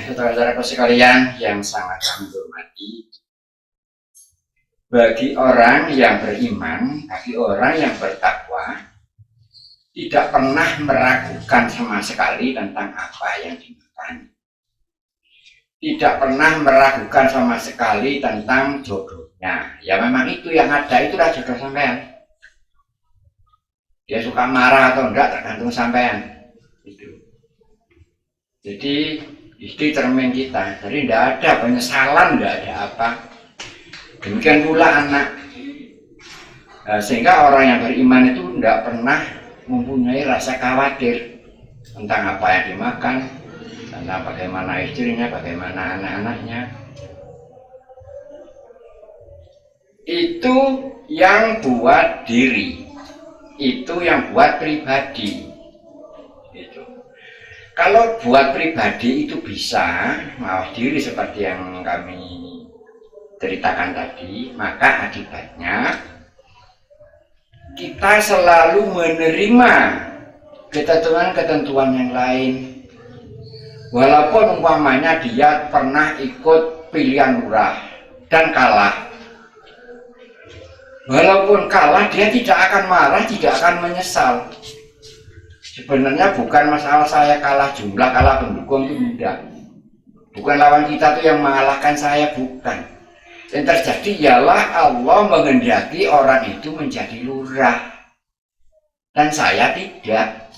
Saudara-saudaraku sekalian yang sangat kami hormati, bagi orang yang beriman, bagi orang yang bertakwa, tidak pernah meragukan sama sekali tentang apa yang dimakan. Tidak pernah meragukan sama sekali tentang jodohnya. Ya memang itu yang ada, itulah jodoh sampean. Dia suka marah atau enggak tergantung sampean. Itu. Jadi itu cermin kita. Jadi tidak ada penyesalan, tidak ada apa. Demikian pula anak. Sehingga orang yang beriman itu tidak pernah mempunyai rasa khawatir tentang apa yang dimakan, tentang bagaimana istrinya, bagaimana anak-anaknya. Itu yang buat diri, itu yang buat pribadi. Itu. Kalau buat pribadi itu bisa mawas diri seperti yang kami ceritakan tadi, maka akibatnya kita selalu menerima ketentuan-ketentuan yang lain. Walaupun umpamanya dia pernah ikut pilihan lurah dan kalah. Walaupun kalah, dia tidak akan marah, tidak akan menyesal. Sebenarnya bukan masalah saya kalah jumlah, kalah pendukung itu tidak. Bukan lawan kita itu yang mengalahkan saya, bukan. Yang terjadi ialah Allah menghendaki orang itu menjadi lurah. Dan saya tidak.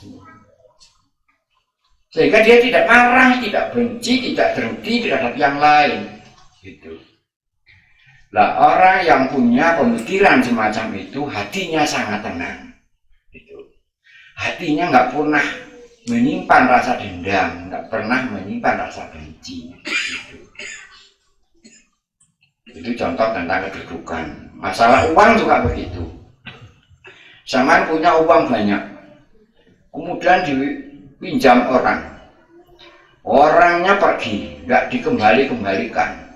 Sehingga dia tidak marah, tidak benci, tidak dengki terhadap yang lain. Gitu. Lah orang yang punya pemikiran semacam itu hatinya sangat tenang. Gitu. Hatinya nggak pernah menyimpan rasa dendam, nggak pernah menyimpan rasa benci. Gitu. Itu contoh tentang kedudukan. Masalah uang juga begitu. Zaman punya uang banyak, kemudian dipinjam orang. Orangnya pergi, nggak dikembalikan.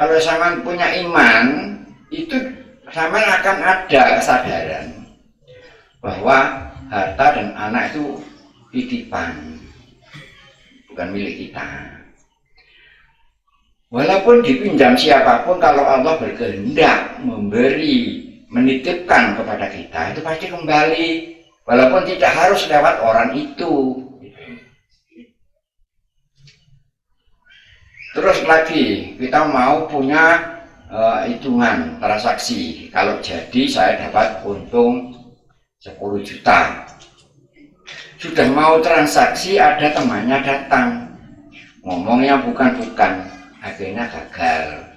Kalau zaman punya iman, itu zaman akan ada kesadaran bahwa harta dan anak itu titipan, bukan milik kita. Walaupun dipinjam siapapun, kalau Allah berkehendak memberi, menitipkan kepada kita, itu pasti kembali. Walaupun tidak harus lewat orang itu. Terus lagi, kita mau punya hitungan transaksi. Kalau jadi saya dapat untung 10 juta. Sudah mau transaksi, ada temannya datang. Ngomongnya bukan-bukan. Akhirnya gagal.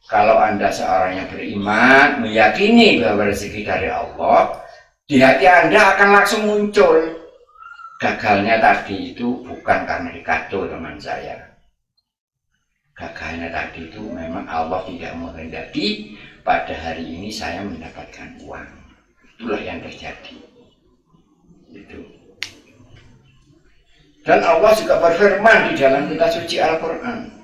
Kalau Anda seorang yang beriman, meyakini bahwa rezeki dari Allah, di hati Anda akan langsung muncul. Gagalnya tadi itu bukan karena dikado teman saya. Gagalnya tadi itu memang Allah tidak menghendaki pada hari ini saya mendapatkan uang. Itulah yang terjadi. Itu. Dan Allah juga berfirman di dalam kitab suci Al-Quran.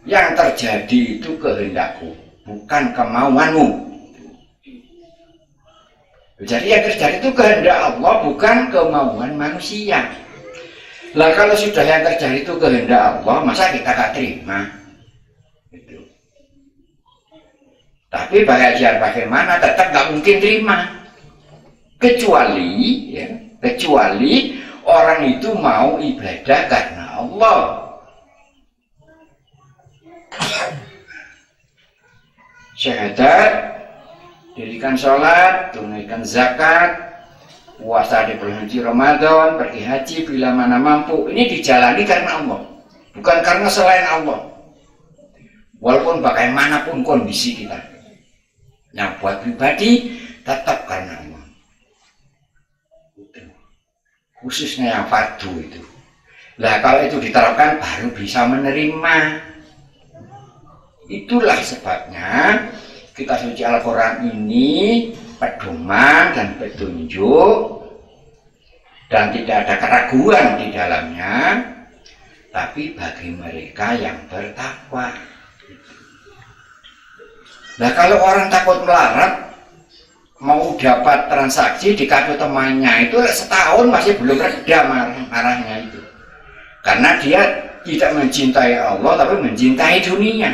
Yang terjadi itu kehendakku, bukan kemauanmu. Jadi yang terjadi itu kehendak Allah, bukan kemauan manusia. Lah kalau sudah yang terjadi itu kehendak Allah, masa kita gak terima? Gitu. Tapi bagaimana tetap gak mungkin terima. Kecuali orang itu mau ibadah karena Allah. Syahadat, dirikan sholat, tunaikan zakat, puasa di bulan suci Ramadan, pergi haji bila mana mampu. Ini dijalani karena Allah, bukan karena selain Allah. Walaupun bagaimanapun kondisi kita, yang buat pribadi tetap karena Allah. Khususnya yang fardu itu. Lah kalau itu diterapkan baru bisa menerima. Itulah sebabnya kitab suci Al-Quran ini pedoman dan petunjuk dan tidak ada keraguan di dalamnya, tapi bagi mereka yang bertakwa. Nah kalau orang takut melarat, mau dapat transaksi di kartu temannya itu setahun masih belum reda marahnya itu, karena dia tidak mencintai Allah tapi mencintai dunia.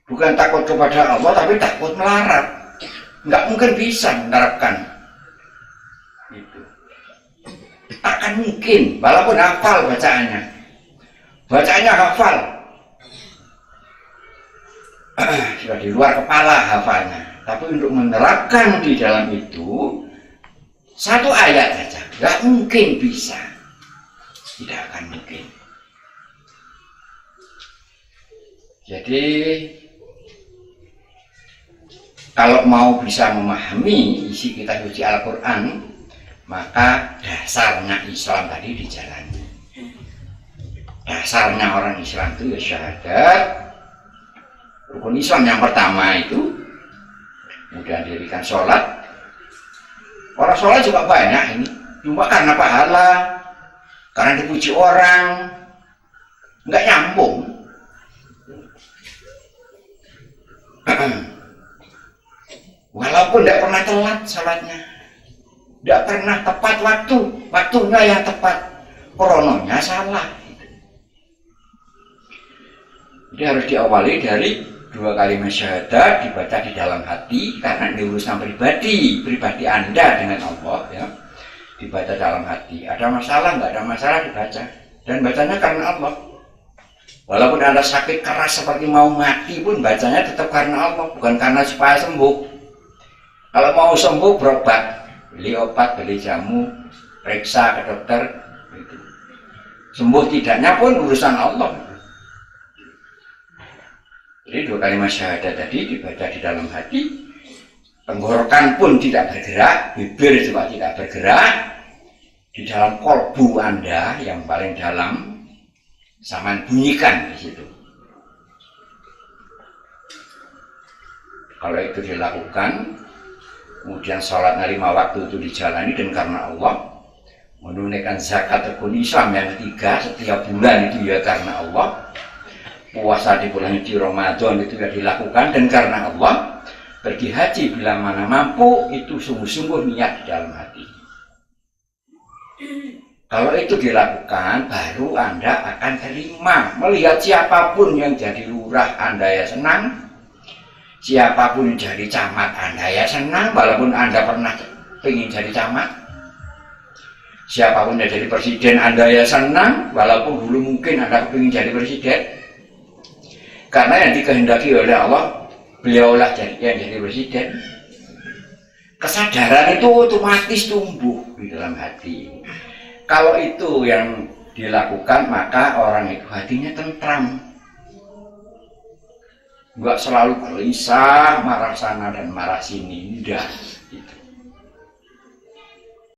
Bukan takut kepada Allah tapi takut melarat. Nggak mungkin bisa menerapkan itu. Takkan mungkin, walaupun hafal bacaannya. Bacaannya hafal. Sudah di luar kepala hafalnya. Tapi untuk menerapkan di dalam itu satu ayat saja, nggak mungkin bisa. Tidak akan mungkin. Jadi kalau mau bisa memahami isi kitab suci Al-Quran, maka dasarnya Islam tadi dijalani. Dasarnya orang Islam itu ya syahadat. Rukun Islam yang pertama itu, kemudian dirikan sholat. Orang sholat juga banyak ini, cuma karena pahala, karena dipuji orang, nggak nyambung. Walaupun tidak pernah telat sholatnya, tidak pernah tepat waktunya yang tepat, krononya salah. Jadi harus diawali dari 2 kalimat syahadat dibaca di dalam hati, karena ini urusan pribadi Anda dengan Allah ya. Dibaca dalam hati. Ada masalah, nggak ada masalah dibaca, dan bacanya karena Allah. Walaupun Anda sakit keras seperti mau mati pun bacanya tetap karena Allah, bukan karena supaya sembuh. Kalau mau sembuh berobat, beli obat, beli jamu, periksa ke dokter, gitu. Sembuh tidaknya pun urusan Allah. Jadi 2 kalimat syahadat tadi dibaca di dalam hati, tenggorokan pun tidak bergerak, bibir juga tidak bergerak, di dalam kolbu Anda yang paling dalam, sama bunyikan di situ. Kalau itu dilakukan, kemudian sholat 5 waktu itu dijalani dan karena Allah, menunaikan zakat rukun Islam yang ketiga setiap bulan itu ya karena Allah, puasa di bulan suci Ramadan itu ya dilakukan dan karena Allah, pergi haji bila mana mampu itu sungguh-sungguh niat di dalam hati. Kalau itu dilakukan, baru Anda akan terima. Melihat siapapun yang jadi lurah, Anda ya senang. Siapapun yang jadi camat, Anda ya senang. Walaupun Anda pernah ingin jadi camat. Siapapun yang jadi presiden, Anda ya senang. Walaupun dulu mungkin Anda ingin jadi presiden. Karena yang dikehendaki oleh Allah, beliaulah yang jadi presiden. Kesadaran itu otomatis tumbuh di dalam hati. Kalau itu yang dilakukan, maka orang itu hatinya tentram. Enggak selalu gelisah, marah sana dan marah sini, enggak. Gitu.